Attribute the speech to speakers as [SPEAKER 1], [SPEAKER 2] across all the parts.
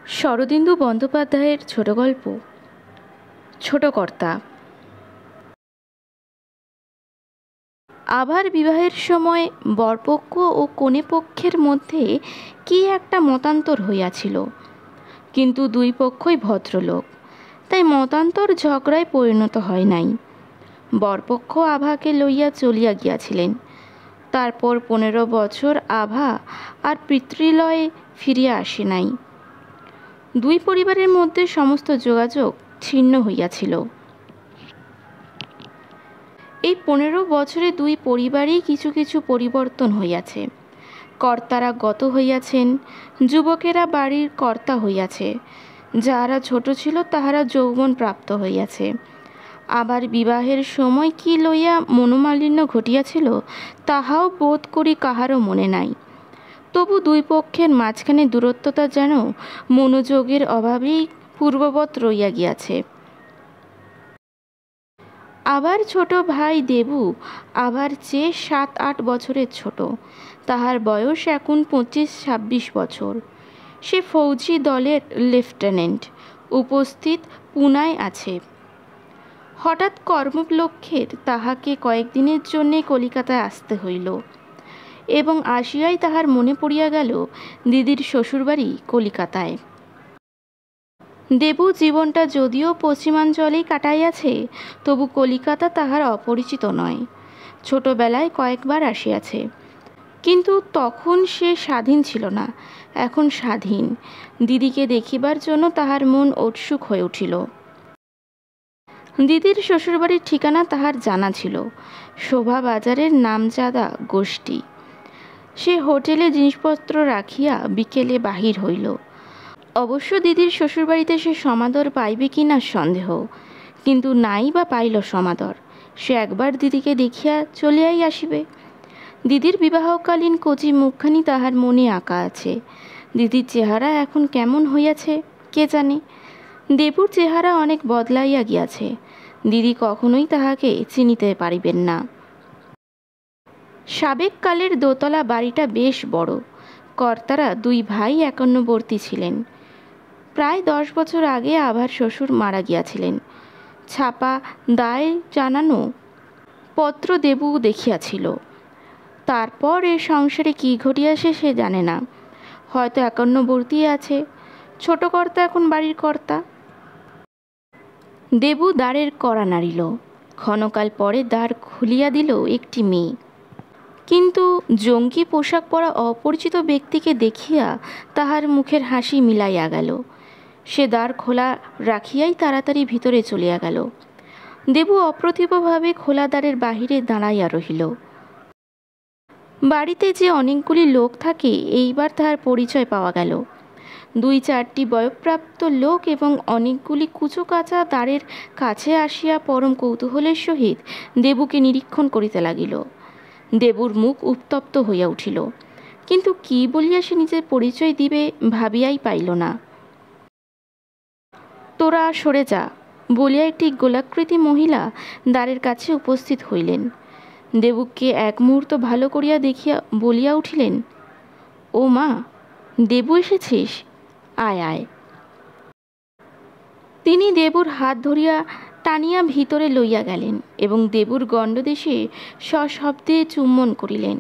[SPEAKER 1] শরদিন্দু বন্দ্যোপাধ্যায়ের ছোট গল্প ছোট কর্তা। আভার বিবাহের সময় বরপক্ষ ও কনেপক্ষের মধ্যে কি একটা মতান্তর হইয়াছিল, কিন্তু দুই পক্ষই ভদ্রলোক, তাই মতান্তর ঝগড়ায় পরিণত হয় নাই। বরপক্ষ আভাকে লইয়া চলিয়া গিয়াছিলেন। তারপর 15 বছর আভা আর পিতৃলয়ে ফিরিয়া আসে নাই। দুই পরিবারের মধ্যে সমস্ত যোগাযোগ ছিন্ন হইয়াছিল। এই 15 বছরে দুই পরিবারেই কিছু কিছু পরিবর্তন হইয়াছে। কর্তারা গত হইয়াছেন, যুবকেরা বাড়ির কর্তা হইয়াছে, যাহারা ছোট ছিল তাহারা যৌবন প্রাপ্ত হইয়াছে। আবার বিবাহের সময় কি লইয়া মনোমালিন্য ঘটিয়াছিল তাহাও বোধ করি কাহারও মনে নাই। তবু দুই পক্ষের মাঝখানে দূরত্বতা যেন মনোযোগের অভাবেই পূর্ববৎ রইয়া গিয়াছে। আবার ছোট ভাই দেবু আবার চেয়ে 7-8 বছরের ছোট। তাহার বয়স এখন 25-26 বছর। সে ফৌজি দলের লেফটেন্যান্ট, উপস্থিত পুনায় আছে। হঠাৎ কর্মলক্ষ্যের তাহাকে কয়েকদিনের জন্যে কলিকাতায় আসতে হইল, এবং আসিয়াই তাহার মনে পড়িয়া গেল দিদির শ্বশুরবাড়ি কলিকাতায়। দেবু জীবনটা যদিও পশ্চিমাঞ্চলেই কাটাইয়াছে, তবু কলিকাতা তাহার অপরিচিত নয়। ছোটবেলায় কয়েকবার আসিয়াছে, কিন্তু তখন সে স্বাধীন ছিল না। এখন স্বাধীন। দিদিকে দেখিবার জন্য তাহার মন উৎসুক হয়ে উঠিল। দিদির শ্বশুরবাড়ির ঠিকানা তাহার জানা ছিল, শোভা বাজারের নামজাদা গোষ্ঠী। সে হোটেলে জিনিসপত্র রাখিয়া বিকেলে বাহির হইল। অবশ্য দিদির শ্বশুরবাড়িতে সে সমাদর পাইবে কি না সন্দেহ, কিন্তু নাই বা পাইল সমাদর। সে একবার দিদিকে দেখিয়া চলিয়াই আসিবে। দিদির বিবাহকালীন কচি মুখখানি তাহার মনে আঁকা আছে। দিদির চেহারা এখন কেমন হইয়াছে কে জানে। দেবুর চেহারা অনেক বদলাইয়া গিয়াছে। দিদি কখনোই তাহাকে চিনিতে পারিবেন না। সাবেক কালের দোতলা বাড়িটা বেশ বড়। কর্তারা দুই ভাই একান্নবর্তী ছিলেন। প্রায় 10 বছর আগে আভার শ্বশুর মারা গিয়াছিলেন। ছাপা দায় জানানো পত্র দেবু দেখিয়াছিল। তারপর এ সংসারে কি ঘটিয়াছে সে জানে না। হয়তো একান্নবর্তী আছে। ছোট কর্তা এখন বাড়ির কর্তা। দেবু দ্বারের কড়া নাড়িল। ক্ষণকাল পরে দ্বার খুলিয়া দিল একটি মেয়ে। কিন্তু জঙ্গি পোশাক পরা অপরিচিত ব্যক্তিকে দেখিয়া তাহার মুখের হাসি মিলাইয়া গেল। সে দ্বার খোলা রাখিয়াই তাড়াতাড়ি ভিতরে চলিয়া গেল। দেবু অপ্রতিভভাবে খোলা দ্বারের বাহিরে দাঁড়াইয়া রহিল। বাড়িতে যে অনেকগুলি লোক থাকে এইবার তাহার পরিচয় পাওয়া গেল। 2-4টি বয়ঃপ্রাপ্ত লোক এবং অনেকগুলি কুচো কাঁচা দ্বারের কাছে আসিয়া পরম কৌতূহলের সহিত দেবুকে নিরীক্ষণ করিতে লাগিল। দেবুর মুখ উত্তপ্ত হইয়া উঠিল, কিন্তু কি বলিয়া সে নিজের পরিচয় দিবে ভাবিয়াই পাইল না। তোরা সরে যা বলিয়া একটি গোলাকৃতি মহিলা দ্বারের কাছে উপস্থিত হইলেন। দেবুকে এক মুহূর্ত ভালো করিয়া দেখিয়া বলিয়া উঠিলেন, ও মা, দেবু এসেছিস, আয় আয়। তিনি দেবুর হাত ধরিয়া টানিয়া ভিতরে লইয়া গেলেন এবং দেবুর গণ্ডদেশে সশব্দে চুম্বন করিলেন।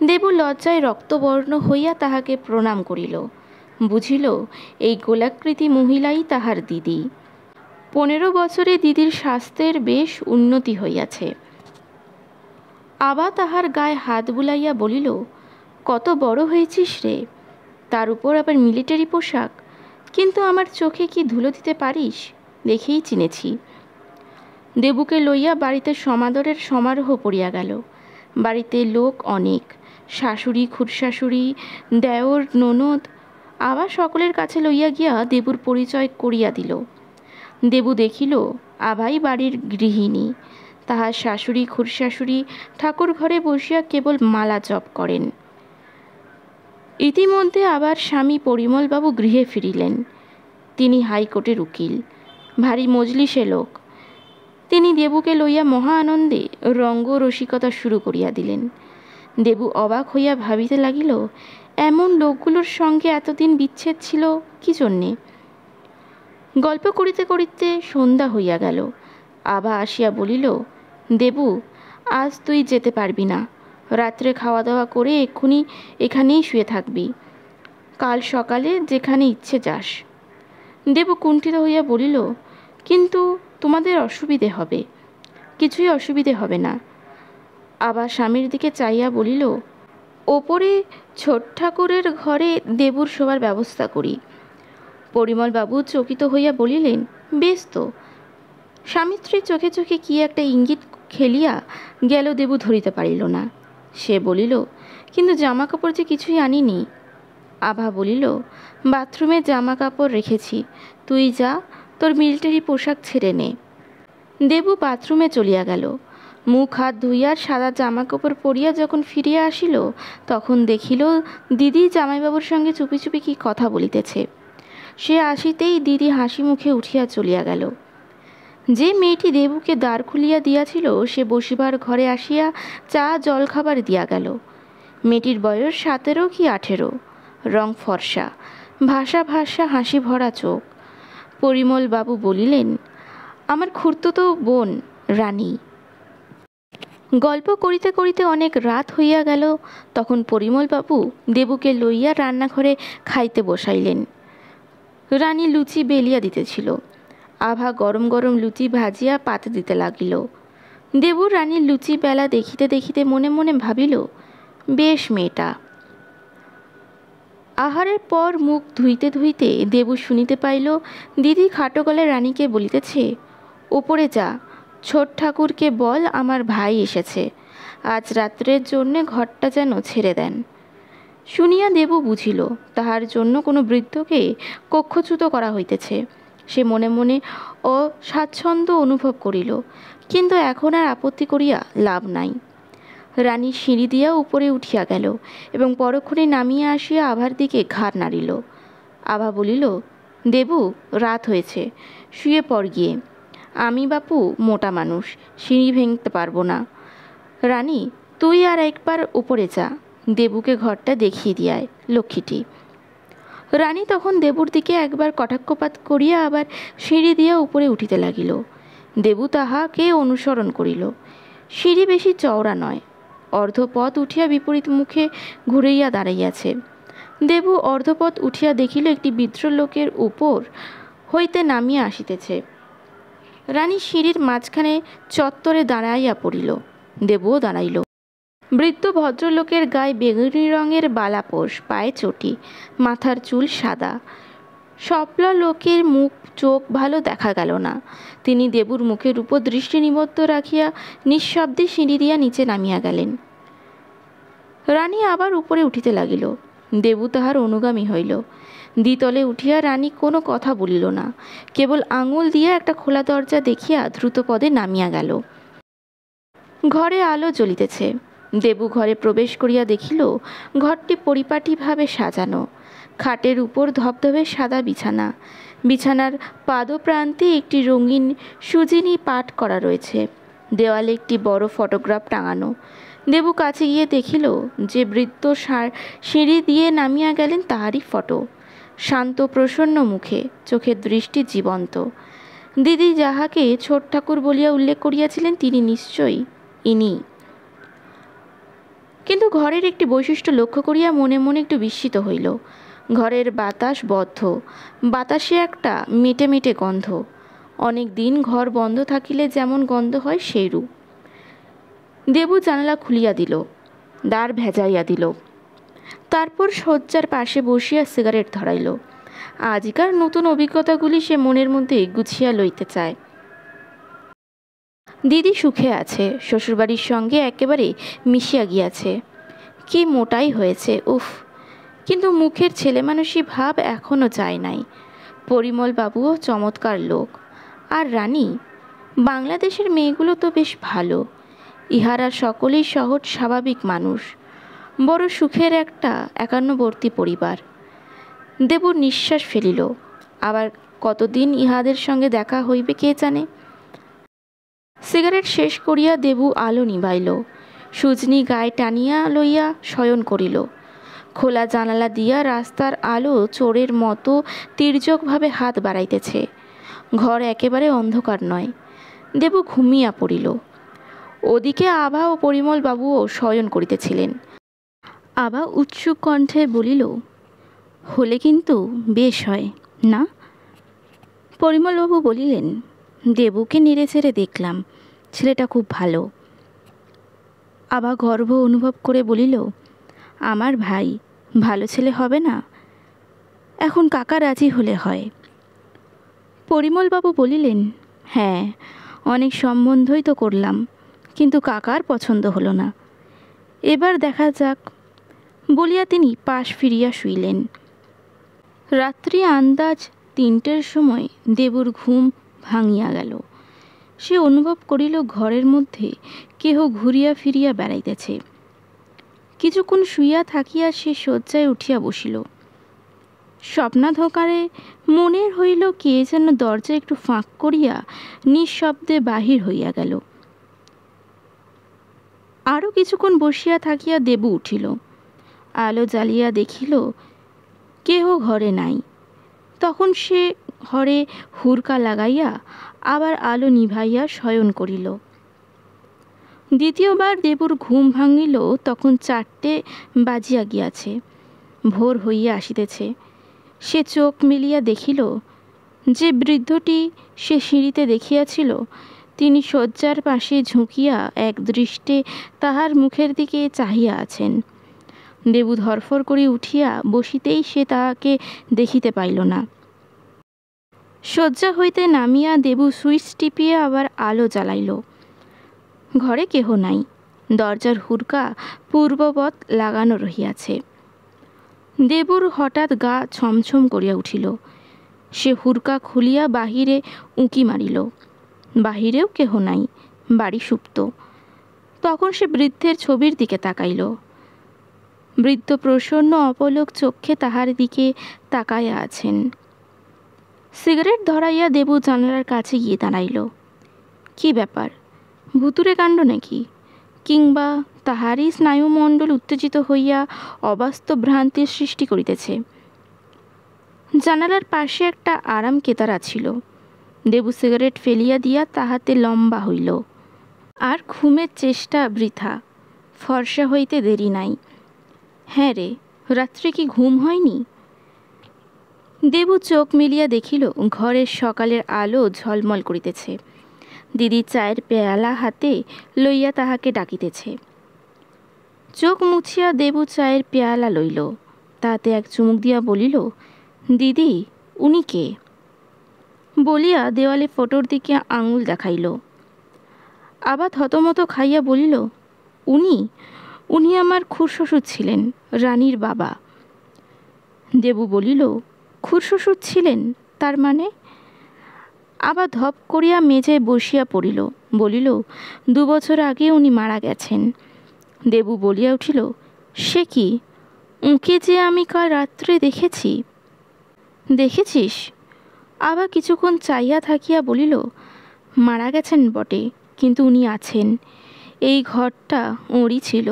[SPEAKER 1] দেবু লজ্জায় রক্তবর্ণ হইয়া তাহাকে প্রণাম করিল। বুঝিল এই গোলাকৃতি মহিলাই তাহার দিদি। 15 বছরে দিদির স্বাস্থ্যের বেশ উন্নতি হইয়াছে। আবা তাহার গায়ে হাত বুলাইয়া বলিল, কত বড় হয়েছিস রে, তার উপর আবার মিলিটারি পোশাক। কিন্তু আমার চোখে কি ধুলো দিতে পারিস, দেখেই চিনেছি। দেবুকে লইয়া বাড়িতে সমাদরের সমারোহ পড়িয়া গেল। বাড়িতে লোক অনেক, শাশুড়ি, খুড়শাশুড়ি, দেওর, ননদ। আবার সকলের কাছে লইয়া গিয়া দেবুর পরিচয় করিয়া দিল। দেবু দেখিল আভাই বাড়ির গৃহিণী। তাহার শাশুড়ি, খুড়শাশুড়ি ঠাকুর ঘরে বসিয়া কেবল মালা জপ করেন। ইতিমধ্যে আবার স্বামী পরিমলবাবু গৃহে ফিরিলেন। তিনি হাইকোর্টের উকিল, ভারী মজলিশে লোক। তিনি দেবুকে লইয়া মহা আনন্দে রঙ্গ রসিকতা শুরু করিয়া দিলেন। দেবু অবাক হইয়া ভাবিতে লাগিল, এমন লোকগুলোর সঙ্গে এতদিন বিচ্ছেদ ছিল কি জন্যে? গল্প করিতে করিতে সন্ধ্যা হইয়া গেল। আভা আসিয়া বলিল, দেবু, আজ তুই যেতে পারবি না। রাত্রে খাওয়া দাওয়া করে এক্ষুনি এখানেই শুয়ে থাকবি। কাল সকালে যেখানে ইচ্ছে যাস। দেবু কুণ্ঠিত হইয়া বলিল, কিন্তু তোমাদের অসুবিধে হবে। কিছুই অসুবিধে হবে না। আবার স্বামীর দিকে চাইয়া বলিল, ওপরে ছোট ঠাকুরের ঘরে দেবুর শোবার ব্যবস্থা করি। পরিমলবাবু চকিত হইয়া বলিলেন, বেশ তো। স্বামী স্ত্রীর চোখে চোখে কি একটা ইঙ্গিত খেলিয়া গেল, দেবু ধরিতে পারিল না। সে বলিল, কিন্তু জামা কাপড় যে কিছুই আনিনি। আভা বলিল, বাথরুমে জামা কাপড় রেখেছি, তুই যা, তোর মিলিটারি পোশাক ছেড়ে নে। দেবু বাথরুমে চলিয়া গেল। মুখ হাত ধুইয়া সাদা জামা কাপড় পরিয়া যখন ফিরিয়া আসিল, তখন দেখিল দিদি জামাইবাবুর সঙ্গে চুপি চুপি কি কথা বলিতেছে। সে আসিতেই দিদি হাসি মুখে উঠিয়া চলিয়া গেল। যে মেয়েটি দেবুকে দ্বার খুলিয়া দিয়াছিল, সে বসিবার ঘরে আসিয়া চা জলখাবার দিয়া গেল। মেয়েটির বয়স 17 কি 18, রং ফর্সা, ভাষা ভাষা হাসি ভরা চোখ। পরিমলবাবু বলিলেন, আমার খুড়তুতো বোন রানী। গল্প করিতে করিতে অনেক রাত হইয়া গেল। তখন পরিমলবাবু দেবুকে লইয়া রান্নাঘরে খাইতে বসাইলেন। রানী লুচি বেলিয়া দিতেছিল। আভা গরম গরম লুচি ভাজিয়া পাতে দিতে লাগিল। দেবু রানীর লুচি বেলা দেখিতে দেখিতে মনে মনে ভাবিল, বেশ মেয়েটা। আহারের পর মুখ ধুইতে ধুইতে দেবু শুনিতে পাইল দিদি খাটো গলায় রানীকে বলিতেছে, ওপরে যা, ছোট ঠাকুরকে বল আমার ভাই এসেছে, আজ রাত্রের জন্যে ঘরটা যেন ছেড়ে দেন। শুনিয়া দেবু বুঝিল তাহার জন্য কোনো বৃদ্ধকে কক্ষচ্যুত করা হইতেছে। সে মনে মনে অস্বাচ্ছন্দ্য অনুভব করিল, কিন্তু এখন আর আপত্তি করিয়া লাভ নাই। রানী সিঁড়ি দিয়া উপরে উঠিয়া গেল এবং পরক্ষণে নামিয়া আসিয়া আভার দিকে ঘাড় নাড়িল। আভা বলিল, দেবু, রাত হয়েছে, শুয়ে পড় গিয়ে। আমি বাপু মোটা মানুষ, সিঁড়ি ভেঙতে পারবো না। রানী, তুই আর একবার উপরে যা, দেবুকে ঘরটা দেখিয়ে দিয়ায়, লক্ষ্মীটি। রানী তখন দেবুর দিকে একবার কটাক্ষপাত করিয়া আবার সিঁড়ি দিয়া উপরে উঠিতে লাগিল। দেবু তাহাকে অনুসরণ করিল। সিঁড়ি বেশি চওড়া নয়, অর্ধপথ উঠিয়া বিপরীত মুখে ঘুরাইয়া দাঁড়াইয়াছে। দেবু অর্ধপথ উঠিয়া দেখিল একটি বিদ্রোহ লোকের উপর হইতে নামিয়া আসিতেছে। রানী সিঁড়ির মাঝখানে চত্বরে দাঁড়াইয়া পড়িল। দেবুও দাঁড়াইল। বৃদ্ধ ভদ্রলোকের গায়ে বেগুনি রঙের বালাপোষ, পায়ে চটি, মাথার চুল সাদা। সপলা লোকের মুখ চোখ ভালো দেখা গেল না। তিনি দেবুর মুখের উপর দৃষ্টি নিবদ্ধ রাখিয়া নিঃশব্দে সিঁড়ি দিয়া নিচে নামিয়া গেলেন। রানী আবার উপরে উঠিতে লাগিল। দেবু তাহার অনুগামী হইল। দ্বিতলে উঠিয়া রানী কোনো কথা বলিল না, কেবল আঙুল দিয়া একটা খোলা দরজা দেখিয়া দ্রুত পদে নামিয়া গেল। ঘরে আলো জ্বলিতেছে। দেবু ঘরে প্রবেশ করিয়া দেখিল ঘরটি পরিপাটিভাবে সাজানো। খাটের উপর ধবধবে সাদা বিছানা। বিছানার পাদপ্রান্তে একটি রঙিন সুজিনি পাট করা রয়েছে। দেওয়ালে একটি বড় ফটোগ্রাফ টাঙানো। দেবু কাছে গিয়ে দেখিল যে বৃদ্ধ সিঁড়ি দিয়ে নামিয়া গেলেন তাহারই ফটো। শান্ত প্রসন্ন মুখে, চোখের দৃষ্টি জীবন্ত। দিদি যাহাকে ছোট ঠাকুর বলিয়া উল্লেখ করিয়াছিলেন তিনি নিশ্চয়ই ইনি। কিন্তু ঘরের একটি বৈশিষ্ট্য লক্ষ্য করিয়া মনে মনে একটু বিস্মিত হইল। ঘরের বাতাস বদ্ধ, বাতাসে একটা মেটে মেটে গন্ধ। অনেক দিন ঘর বন্ধ থাকিলে যেমন গন্ধ হয় সেইরূপ। দেবু জানালা খুলিয়া দিল, দ্বার ভেজাইয়া দিল। তারপর শয্যার পাশে বসিয়া সিগারেট ধরাইল। আজকার নতুন অভিজ্ঞতাগুলি সে মনের মধ্যে গুছিয়া লইতে চায়। দিদি সুখে আছে, শ্বশুরবাড়ির সঙ্গে একেবারে মিশিয়া গিয়াছে। কি মোটাই হয়েছে, উফ! কিন্তু মুখের ছেলেমানুষি ভাব এখনও যায় নাই। পরিমলবাবুও চমৎকার লোক। আর রানী, বাংলাদেশের মেয়েগুলো তো বেশ ভালো। ইহারা সকলেই সহজ স্বাভাবিক মানুষ। বড় সুখের একটা একান্নবর্তী পরিবার। দেবু নিঃশ্বাস ফেলিল। আবার কতদিন ইহাদের সঙ্গে দেখা হইবে কে জানে। সিগারেট শেষ করিয়া দেবু আলো নিবাইল। সুজনি গায়ে টানিয়া লইয়া শয়ন করিল। খোলা জানালা দিয়া রাস্তার আলো চোরের মতো তির্যকভাবে হাত বাড়াইতেছে। ঘর একেবারে অন্ধকার নয়। দেবু ঘুমিয়া পড়িল। ওদিকে আভা ও পরিমল বাবুও শয়ন করিতেছিলেন। আভা উৎসুক কণ্ঠে বলিল, হলে কিন্তু বেশ হয় না? পরিমলবাবু বলিলেন, দেবুকে নেড়ে চেড়ে দেখলাম, ছেলেটা খুব ভালো। আভা গর্ব অনুভব করে বলিল, আমার ভাই, ভালো ছেলে হবে না? এখন কাকা রাজি হলে হয়। পরিমলবাবু বলিলেন, হ্যাঁ, অনেক সম্বন্ধই তো করলাম, কিন্তু কাকার পছন্দ হলো না। এবার দেখা যাক। বলিয়া তিনি পাশ ফিরিয়া শুইলেন। রাত্রি আন্দাজ 3টের সময় দেবুর ঘুম ভাঙিয়া গেল। সে অনুভব করিল ঘরের মধ্যে কেহ ঘুরিয়া ফিরিয়া বেড়াইতেছে। কিছুক্ষণ শুইয়া থাকিয়া সে শয্যায় উঠিয়া বসিল। স্বপ্নাধকারে মনের হইল কে যেন দরজা একটু ফাঁক করিয়া নিঃশব্দে বাহির হইয়া গেল। আরও কিছুক্ষণ বসিয়া থাকিয়া দেবু উঠিল। আলো জ্বালিয়া দেখিল কেহ ঘরে নাই। তখন সে ঘরে হুড়কা লাগাইয়া আবার আলো নিভাইয়া শয়ন করিল। দ্বিতীয়বার দেবুর ঘুম ভাঙিল তখন 4টে বাজিয়া গিয়াছে, ভোর হইয়া আসিতেছে। সে চোখ মেলিয়া দেখিল যে বৃদ্ধটি সে সিঁড়িতে দেখিয়াছিল তিনি শয্যার পাশে ঝুঁকিয়া এক দৃষ্টে তাহার মুখের দিকে চাহিয়া আছেন। দেবু ধরফর করে উঠিয়া বসিতেই সে তাহাকে দেখিতে পাইল না। শয্যা হইতে নামিয়া দেবু সুইচ টিপিয়া আবার আলো জ্বালাইল। ঘরে কেহ নাই। দরজার হুড়কা পূর্ববৎ লাগানো রহিয়াছে। দেবুর হঠাৎ গা ছমছম করিয়া উঠিল। সে হুড়কা খুলিয়া বাহিরে উঁকি মারিল। বাহিরেও কেহ নাই, বাড়ি সুপ্ত। তখন সে বৃদ্ধের ছবির দিকে তাকাইল। বৃদ্ধ প্রসন্ন অপলক চক্ষে তাহার দিকে তাকাইয়া আছেন। সিগারেট ধরাইয়া দেবু জানালার কাছে গিয়ে দাঁড়াইল। কি ব্যাপার, ভুতুরে কাণ্ড নাকি? কিংবা তাহারই স্নায়ুমণ্ডল উত্তেজিত হইয়া অবাস্তব ভ্রান্তির সৃষ্টি করিতেছে? জানালার পাশে একটা আরাম কেদারা ছিল। দেবু সিগারেট ফেলিয়া দিয়া তাহাতে লম্বা হইল। আর ঘুমের চেষ্টা বৃথা। ফর্সা হইতে দেরি নাই। হ্যাঁ রে, রাত্রে কি ঘুম হয়নি? দেবু চোখ মিলিয়া দেখিল ঘরের সকালের আলো ঝলমল করিতেছে। দিদি চায়ের পেয়ালা হাতে লইয়া তাহাকে ডাকিতেছে। চোখ মুছিয়া দেবু চায়ের পেয়ালা লইল। তাতে এক চুমুক দিয়া বলিল, দিদি, উনি কে? বলিয়া দেওয়ালে ফটোর দিকে আঙুল দেখাইল। আবার থতমত খাইয়া বলিল, উনি আমার খুড়শ্বশুর ছিলেন, রানীর বাবা। দেবু বলিল, খুড়শ্বশুর ছিলেন তার মানে? আবার ধপ করিয়া মেঝেয় বসিয়া পড়িল। বলিল, 2 বছর আগে উনি মারা গেছেন। দেবু বলিয়া উঠিল, সে কি? উঁকে যে আমি কাল রাত্রে দেখেছি। দেখেছিস? আবার কিছুক্ষণ চাইয়া থাকিয়া বলিল, মারা গেছেন বটে, কিন্তু উনি আছেন। এই ঘরটা ওঁরই ছিল,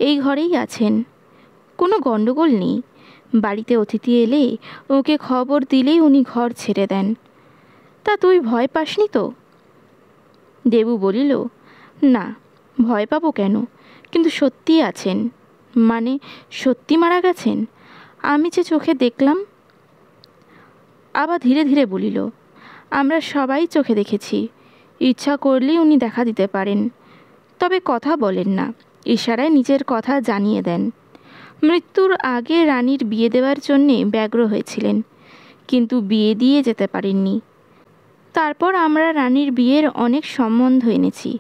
[SPEAKER 1] এই ঘরেই আছেন। কোনো গণ্ডগোল নেই। বাড়িতে অতিথি এলে ওকে খবর দিলেই উনি ঘর ছেড়ে দেন। তা তুই ভয় পাসনি তো? দেবু বলিল, না, ভয় পাবো কেন? কিন্তু সত্যিই আছেন। মানে সত্যি মারা গেছেন? আমি যে চোখে দেখলাম। আবার ধীরে ধীরে বলিল, আমরা সবাই চোখে দেখেছি। ইচ্ছা করলেই উনি দেখা দিতে পারেন, তবে কথা বলেন না, ইশারায় নিজের কথা জানিয়ে দেন। মৃত্যুর আগে রানীর বিয়ে দেওয়ার জন্যে ব্যগ্র হয়েছিলেন, কিন্তু বিয়ে দিয়ে যেতে পারেননি। তারপর আমরা রানীর বিয়ের অনেক সম্বন্ধ এনেছি,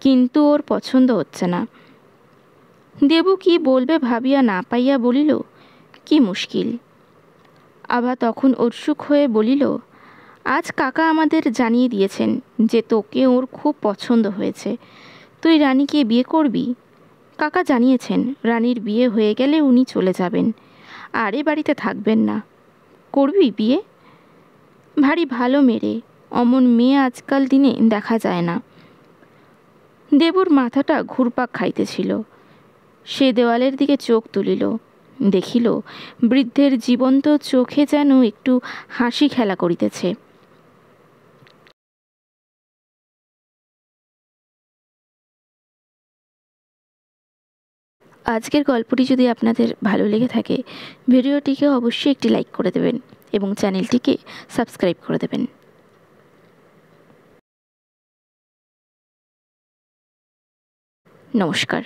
[SPEAKER 1] কিন্তু ওর পছন্দ হচ্ছে না। দেবু কি বলবে ভাবিয়া না পাইয়া বলিল, কি মুশকিল। আভা তখন উৎসুক হয়ে বলিল, আজ কাকা আমাদের জানিয়ে দিয়েছেন যে তোকে ওর খুব পছন্দ হয়েছে। তুই রানীকে বিয়ে করবি? কাকা জানিয়েছেন রানীর বিয়ে হয়ে গেলে উনি চলে যাবেন, আর এ বাড়িতে থাকবেন না। করবি বিয়ে? ভারী ভালো মেয়ে, অমন মেয়ে আজকাল দিনে দেখা যায় না। দেবুর মাথাটা ঘুরপাক খাইতেছিল। সে দেওয়ালের দিকে চোখ তুলিল। দেখিল বৃদ্ধের জীবন্ত চোখে যেন একটু হাসি খেলা করিতেছে। আজকের গল্পটি যদি আপনাদের ভালো লেগে থাকে ভিডিওটিকে অবশ্যই একটি লাইক করে দেবেন এবং চ্যানেলটিকে সাবস্ক্রাইব করে দেবেন। নমস্কার।